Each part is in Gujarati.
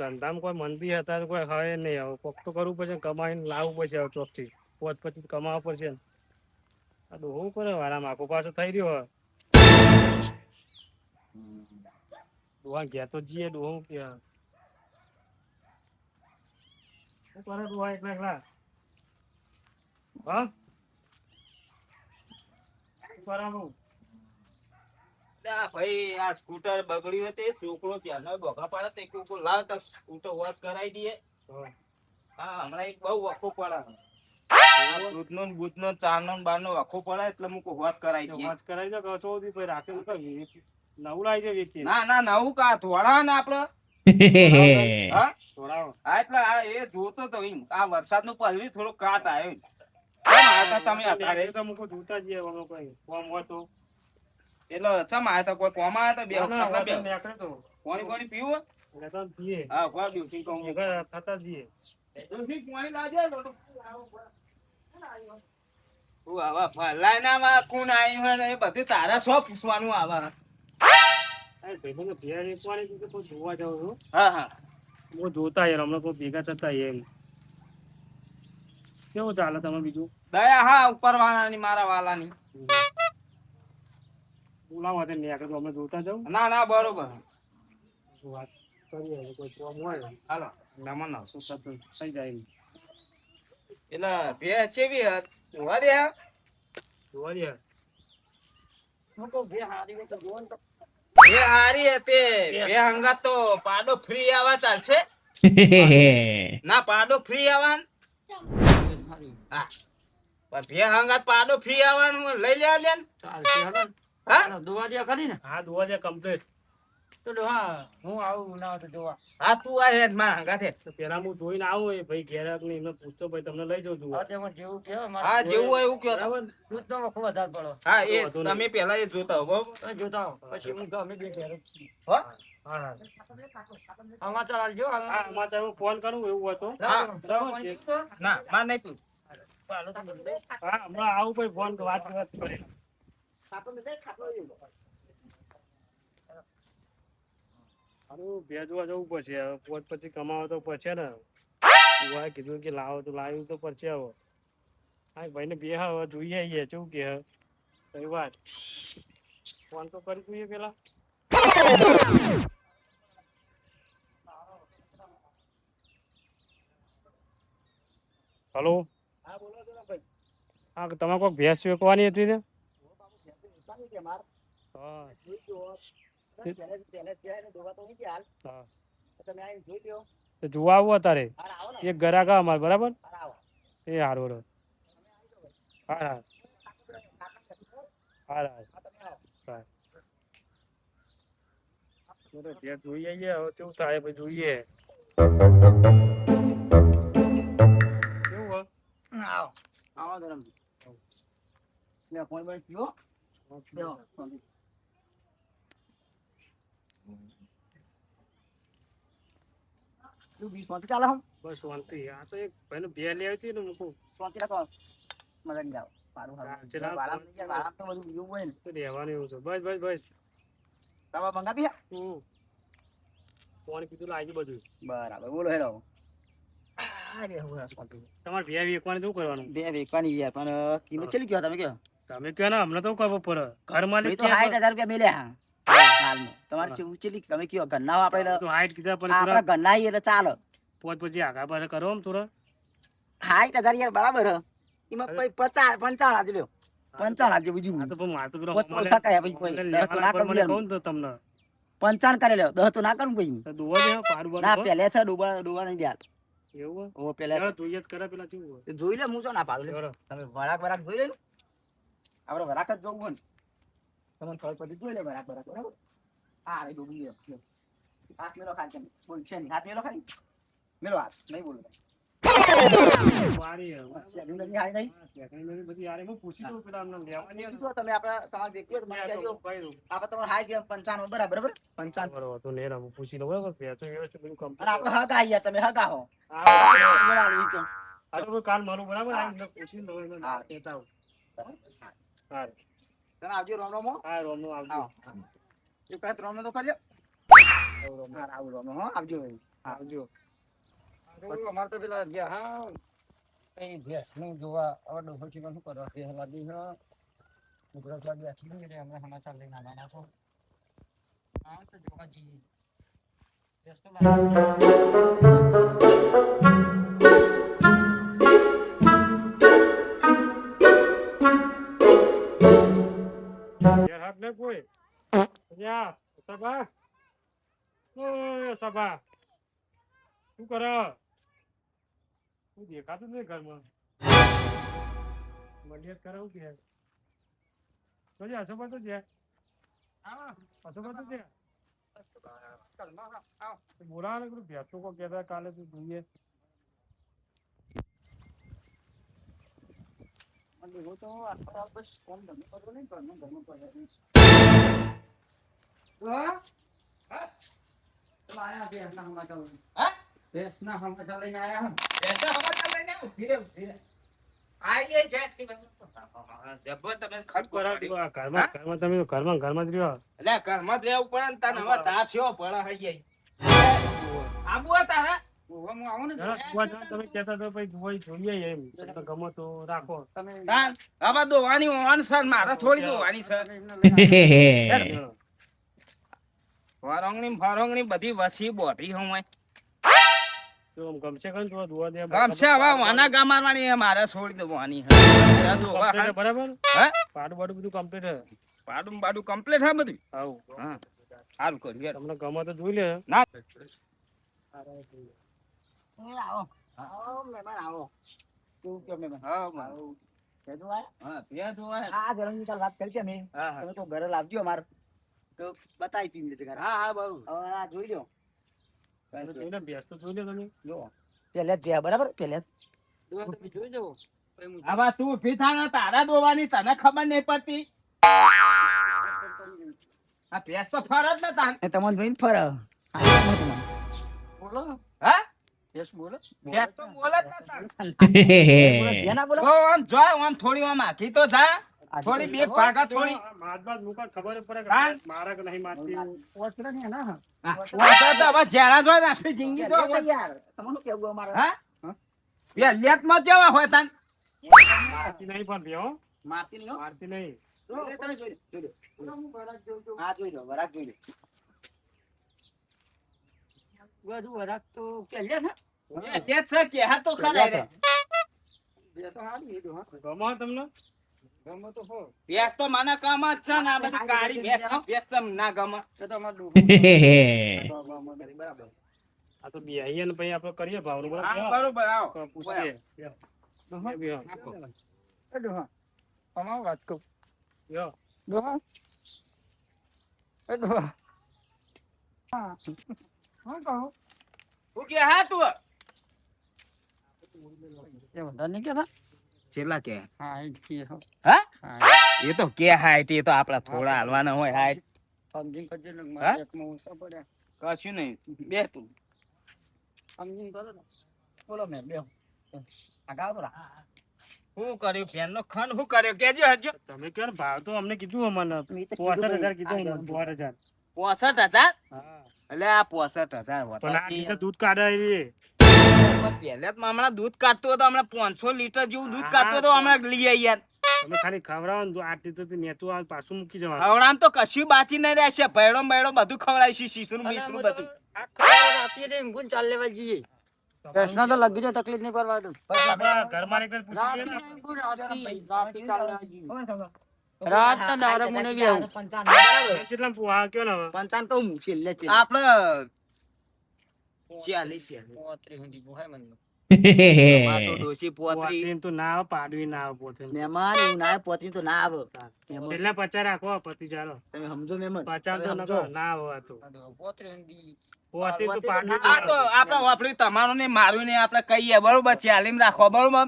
ધંધામાં કોઈ મન બી હતા કોઈ હવે નહીં. હવે કોક તો કરવું પડશે, કમાઈને લાવવું પડશે. હવે ચોકથી પોત પછી કમાવા પડશે. આ ડોહું કરે વાળા આખો પાછો થઈ રહ્યો. ડોહા ઘેર તો જઈએ. ડોહું કે શું કરે ડોહા એકલા એકલા? હા શું કરાવું? ભાઈ આ સ્કૂટર બગડ્યું હતું, છોકરો ત્યાંનો બોગા પાડે તે કોઈ લાવ તો સ્કૂટર વોશ કરાવી દઈએ. હા હમણાં એક બહુ વખો પડે. દૂધનો ને બૂધનો ચારનો ને બારનો વખો પડે એટલે હું વોશ કરાવી દઈએ. વોશ કરાવી દો કચો દી પછી રાખે નવું લાવી દે વ્યક્તિ. ના ના નવું કા થોડા ને આપડે હા થોડાવો. હા એટલે આ એ જોતો તો આ વરસાદનું પલવી થોડો કાટ આવ્યો. તમે અત્યારે તો મુકો જોતા જઈએ અમે કોઈ કોમ હોય તો. એટલે ચમ આયા તા કોઈ કોમ આયા તા બે ના બે નીકળે તો પાણી પાણી પીવું લેતા જઈએ. હા કોઈ ડ્યુટી કહું થતા જઈએ. ડ્યુટી પાણી લાવજે લોટો ઓ આવા ફલાયનામાં કોણ આવ્યું હે ને એ બધું તારા સો પૂછવાનું આવે. એ ભાઈબંધ ભેર એકવાની તો કોઈ જોવા જાવ છું. હા હા હું જોતા યાર હમણાં કોઈ ભેગા થતા એમ. કેવું ચાલે તમે બીજું? દયા હા ઉપર વાળાની મારા વાલાની બોલાવો તે નીકળે તો અમે જોતા જાવ. ના ના બરોબર વાત કરીએ કોઈ કોમ હોય હાલો નમન શું થતું થઈ જાય એમ. એટલે બે ચેવી હત જોવા દે જોવા દે બે હારી હતી બે હંગાત તો પાડો ફ્રી આવા ચાલશે. ના પાડો ફ્રી આવવાનું હા પણ બે હંગાત પાડો ફ્રી આવવાનું લઈ લેવા દે ચાલશે હાલો. હા દુવાડિયા કરીને હા જોવા દે કમ્પ્લીટ. તો હા હું આવું ના તો જોવા હા તું આ હેડ માં હંગાત હેડ. તો પેલા હું જોઈને આવું એ ભાઈ ઘેર ને એમને પૂછતો ભાઈ તમને લઈ જાઉં છું. હા તેમાં જેવું કે હા જેવું હોય એવું કયો બરાબર. દૂધ નો વખો વધારે પડો હા એ વાંધો નહીં. તમે પેલા એ જોતા હો બરોબર તો જોતા આવો. પછી હું તો અમે બે ઘેર જ છીએ. હો હા હા સમાચાર આલજો હા સમાચાર હું ફોન કરું એવું હોય તો. હા. બરાબર. ના માર નહીં પૂછ હા હમણાં આવું ભાઈ ફોન વાત કરી. હારું ભેજવા જવું પડશે હવે પોત પછી કમાવો તો પડશે ને. બુઆએ કીધું કે લાવો તો લાવ્યું તો પડશે હવે. હા ભાઈને બે હવે જોઈએ આવીએ કેવું કે કઈ વાત ફોન તો કરી જોઈએ પેલા. હલો હા તમે કોઈક ભેંસ વેચવાની હતી ને? હા હા તો જોવા આવું અત્યારે એક ગ્રાહક અમારે બરાબર એ હારું હા હા હા હા ભેંસ જોઈ આવીએ હવે કેવું થાય ભાઈ જોઈએ કેવું હોય. આવો આવો ધરમ લે ફોન પર પીવો બેહો તું 20 માં ચાલે હમ બસ શાંતિ. આ તો એક ભાઈને બે લઈ આવી હતી ને મૂકું સ્વાતિ રાખો મજા ની જાવ પાડું હારું વાળા ની યાર વાળા તો બધું બીવું હોય ને તો રહેવાનું એવું છે. બસ બસ બસ તમે મંગાવી ફોન કીધું લાગી બધું બરાબર બોલો હેલો તમારે બે વેચવાની શું કરવાનું? બે વેકવાની યાર પણ કિંમત ચેલી કયો તમે કયો તમે કહો ને હમણાં તો કરવો પડે. ઘર માલિક મેં તો 60,000 રૂપિયા મેલ્યા હાલમાં તમારે ચેવું ચેલી તમે કયો ગન્ના આપણે તો હાઈટ કીધા પણ આપણા ગન્ના એટલે ચાલે પોત પછી આગા પાછા કરો આમ થોડા 60,000 યાર બરાબર હ એમાં પછી 55 આપજો લ્યો 55 આપજો બીજું આ તો પણ મારે તો પેલો પોત તો સકાય પછી કોઈ 10 તો ના કરું મને યાર કહું ને તો તમને 55 કરે લ્યો 10 તો ના કરું કોઈ તો દોવા દે પાડું ના બાડું પહેલે છે ડોબા નહીં બ્યાલ એવું ઓ પહેલે હોય જોઈએ જ કરે પેલા કેવું હોય. જોઈ લે હું છો ના પાડું બરાબર. તમે વરાક જોઈ લે ને આપણે વરાક જ જોવું હોય ને તમને ખબર પડી જોઈ લે વરાક બરાબર હા રે ડૂબી ગયો હાથ મેલો ખાલી તમે બોલ છે નહીં હાથ મેલો ખાલી મેલો હાથ નહીં બોલું મારી સેકન્ડ નહીં હારી નહીં સેકન્ડ બધી યાર હું પૂછી લઉં પેલા અમને લેવાની શું છો તમે આપણા તમારે વ્યક્તિ હોય તો મને કહેજો આપણે તમારે હાઈ ગયા 55 બરાબર બરાબર 55 બરોબર તો નેર હું પૂછી લઉં બરાબર પેસો વ્યવસ્થિત બધું અને કમ્પ્લીટ. આપણે હગા યાર તમે હગા હો હા તો કાલ મારું બરાબર આવીને પૂછી લઉં એને હા. કહેતા આવું. હા તમે આવજો રોમ રોમ હો હા રોમનું આવજો. એક રાત રોમ તો કરજો હા આવું રોમ હો આવજો આવજો. અમારે તો પેલા ગયા હા કઈ ભેંસનું જોવા હવે ડોહો ચીકન શું કરવા ભેંસ લાદી છે ગુજરાત લાદી આછી ને અમે સમાચાર લઈને આવવાના છો હા તો જોવા જઈએ ભેંસ તો ઘેર હાથ ને કોઈ યા સભા ઓય સભા શું કરે તું દેખાતું નહીં ઘરમાં મડિયાત કરાવું કે તો જા સભા તો જા સભા તો જા બોલાવે ને ભેંસો કો કહેતા કાલે તું જોઈએ ડોહો તો આખો બસ કોમ ધંધો કરતો નહીં ઘરનું ઘરનું કરે ભેંસના સમાચાર હા? ભેંસના સમાચાર લઈને આયા બેસો, સમાચાર લઈને આવો. ધીરે ધીરે. આઈ ગઈ છે એટલી વાર. જબર તમે ખટકો કરાવ પાડ્યો. ઘરમાં તમે ઘરમાં જ રહ્યો એટલે ઘરમાં જ રહેવું પડે ને તને હવે તાપ થયો પડે હઈ ગઈ. આબુ હે તારે? હું આવું ને તમે કહેતા તો પછી જોઈએ એમ તમને ગમો તો રાખો તમે તાન હવે દોવાની હોવાનું છે ને મારે થોડી દોવાની છે. ફરોંગણી બધી વસી બોધી હું હોય. તો આમ ગમશે ખરું તો દુઆ દે ગમશે હવે વાના ગામારવાની હે, મારે છોડી દેવાની હે. દોવા Complete હે બરાબર હે? પાડું બાડું બધું કમ્પ્લીટ હે પાડું બાડું કમ્પ્લીટ હે બધું. આવું હા સારું કર્યું યાર. તમને ગમો તો જોઈ લે ના આવો આવો મહેમાન આવો કેવું કે મહેમાન હા માં. આવો કેજો આ હા ત્યાં જોવા હે. આ જરમની કાલ વાત કરી કે મેં હા હા તમે તો ઘરે લાવજો અમાર તો બતાવી તી રીતે ઘરે હા હા બહુ હવે આ જોઈ લો જોઈ લે ભેંસ તો જોઈ લે તમે જો પહેલે જ ગયા બરાબર પહેલે જ જોઈ જવો હવે તું ઊભી થા ને તારા દોવાની તને ખબર નહીં પડતી. આ ભેંસ તો ફરજ ને તાન. એ તમને જોઈને ફરે બોલો હા યસ બોલો ભેંસ તો બોલે જ ને તાન. એના બોલો જો આમ જો આમ થોડી આમ આખી તો જા. થોડી બે ભાગા થોડી. માત બાદ મુકા ખબર જ પડે હા? કે મારા કે નહીં મારતી ઓછરા ને ના હા, વાંચા તો હવે જેણા જોઈ ને આખી જિંદગી તો યાર તમને કેવું અમારે હા બે લેટમાં જેવા હોય તાન. મારતી નહીં પણ બે હો મારતી નહીં હો મારતી નહીં તમે જોઈ લો હા જોઈ લો વરાક જોઈ લો બધું વરાક તો પહેલે છે તે જ છે કે હા તો ખરા રે. બે તો હારી લીધું હા ગમો તમને ગમે તો હો ભેંસ તો મને કામ જ છે ને આ બધી કાળી ભેંસ છે. ભેંસ ચમ ના ગમે. એ તો અમાર ડોહો બરાબર આ તો બે અહીંયા ને પછી આપણે કરીએ ભાવનું હા, બરાબર બરોબર આવો. પૂછીએ બે એ ડોહા અમાર વાત કહું યો ડોહા એ ડોહા હા હું કહું હું કે હા તું એ વધારે નહીં કેતા છેલ્લા કે હા એ જ કે હો હા હા એ તો કે હાઈટ એ તો આપડા થોડા હાલવાના હોય હાઈટ. સમજીને કરજો ને હા? મારા એકમાં ઊંચા પડ્યા કશું નહીં બે તું સમજીને કરો ને બોલો મેં બે આગા તો શું કર્યું ફેન નો ખંડ શું કર્યો કેજો હજો. તમે કહો ને ભાવ તો અમને કીધું અમને મેં તો 65,000 કીધું કીધું અમને 65,000 65,000 હા એટલે આ 65,000 પણ આ લીટર દૂધ કાઢે એ પહેલે જ હમણાં દૂધ કાઢતું હતું હમણાં 500 લીટર જેવું દૂધ કાઢતું હતું હમણાં લઈ આઈ યાર. તમે ખાલી ખવડાવો ને તો આ લીટર થી નેતું આ પાછું મૂકી જવાનું ખવડામ તો કશું બાચી નહીં રહેશે ભેડો બેડો બધું ખવડાવીશું શીશું બીસરું બધું. ચાલ લેવા જઈએ પ્રશ્ન તો લગી જાય તકલીફ નહીં કરવા દઉં આપણા ઘરમાં એકવાર પૂછી લઈએ ને રાત ના દારા મને બી આવું કેટલા પુઆ કયો ને હવે પંચાન કહું છેલ્લે આપડે 40 તો ડોશી પોતરી પોતરીને તો ના આવે પાડવી ના આવે પોતે મહેમાન એવું ના પોતરી તો ના આવે છેલ્લા 50 રાખો પતિ ચાલો તમે સમજો મહેમાન 50 તો સમજો. ના આવે આ તો પોતે તો પાડવી આ તો આપડે વાપર્યું તમારું ને મારું ને આપડે કહીએ બરોબર 40 રાખો બરોબર.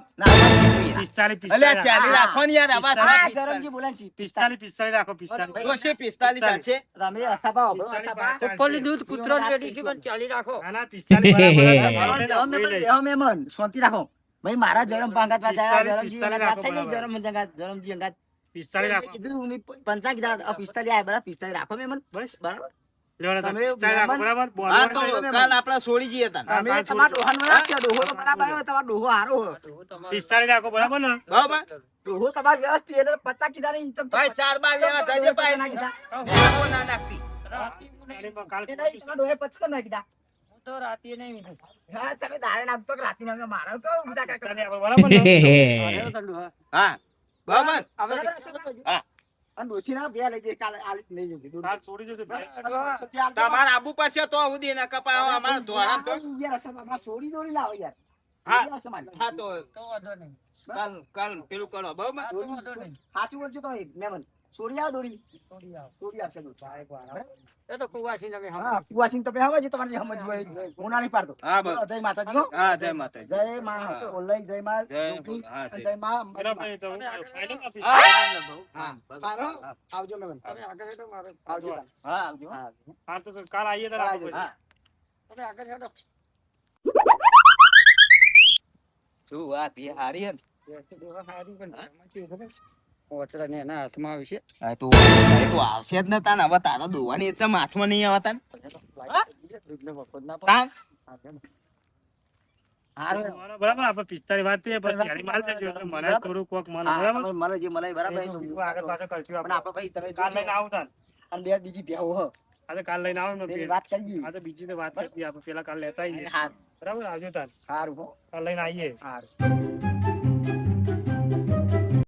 45 અલ્યા 40 રાખો ને યાર આવા હા જરમજી બોલાય છે 45 રાખો 45 ડોશી 45 છે. તમે અસાબા વાપરો અસાબા ઉપરનું દૂધ કૂતરો પેટી છે પણ 40 રાખો ના ના 45 બેહો મહેમાન શાંતિ રાખો ભાઈ મારા જરમ પાંગાત વાત આયા જરમજી વાત થઈ ગઈ જરમ જરમજી અંગાત 45 રાખો કીધું 50 કીધા 45 આયા બરાબર 45 રાખો મહેમાન બસ બરાબર લેવડો તમે પિસ્તાળીસ રાખો, મહેમાન- બરાબર? હા બોલવાનું તો કાલ આપણે છોડી જઈએ તાન. તમે તમારા ડોહાનું રાખજો. ડોહો તો બરાબર હોય, તમારો ડોહો હારો હોય. 45 રાખો, બરાબર ને? બરાબર ડોહો તમારો વ્યવસ્થિત એટલે 50 કીધા નહીં, ચમ- ભાઈ 4 બાર લેવા જાજે ભાઈ ના કીધા. મેકો ના નાખતી. પિસ્તાળીસમાં કાલ એ નહીં, તમારા ડોહાએ 25 ના કીધા. હું તો રાતે નહીં હા, તમે દાડે નાખતો કે રાતે નાખતો, મારે તો ઊંચા કાકા. 45 રાખો, બરાબર ને? હા બરાબર બરાબર હશે? હા. અને ડોશીના બે લઈ જઈએ, કાલે આ રીતે લઈ જજો. કાલ છોડી દેજો બે. તમારે આબુ પડશે તો સુધી ને કપાવ અમારે ધોળા તો યાર, અસલ બાબા સોડી દોડી લાવો યાર. હા. દોડી આવશે મારી. હા તો તો વાંધો નહીં કાલ પેલું કરો બરાબર તો વાંધો નહીં સાચું બોલજો તો મહેમાન. સોડી આવો દોડી. છોડી આવો. સોડી આવશે દોડી. એ તો કુવાસી તમે હા, કુવાસીને તમે આવો, જે તમારે જે સમજવું હોય. હું ના નહીં પાડતો. હા બરાબર જય માતાજી હો. હા જય માતાજી જય માં ઓનલાઈન જય માં જય જોગી, હા અને જય જય માં બરાબર એ તો ફાઇનલ આપી. હા, પારો. આવજો મહેમાન. તમે આગળ હેડો મારે આવજો. હા આવજો હા. હા તો સર, કાલ આવીએ તારે આપણે હા તમે આગળ હેડો શું વાત એ હારી હે ઓચરા ને એના હાથમાં આવશે હા તો આવશે જ ને તાન હવે તારા દોવાની ઈચ્છા હાથમાં નહીં આવતા તાન હારું. બરાબર આપણે 45 વાત થઈ, પછી ગાડી માલ દેજો એટલે મને થોડું કોક મને, હા, બરાબર? તમે મને જે મલાઈ બરાબર એ તો આગળ પાછળ કરશું પણ આપણે. આપણે ભાઈ તમે કાલ લઈને જોજો. આવો તાન. અને બે બીજી ભેહો હો. આ તો કાલ લઈને આવો ને તેની બે. વાત કરી. આ તો બીજી તો વાત કરતી આપણે પેલા કાલ લેતા આવીએ. હારું. બરાબર આવજો તાન. હારું હો. કાલ લઈને આવીએ. હારું.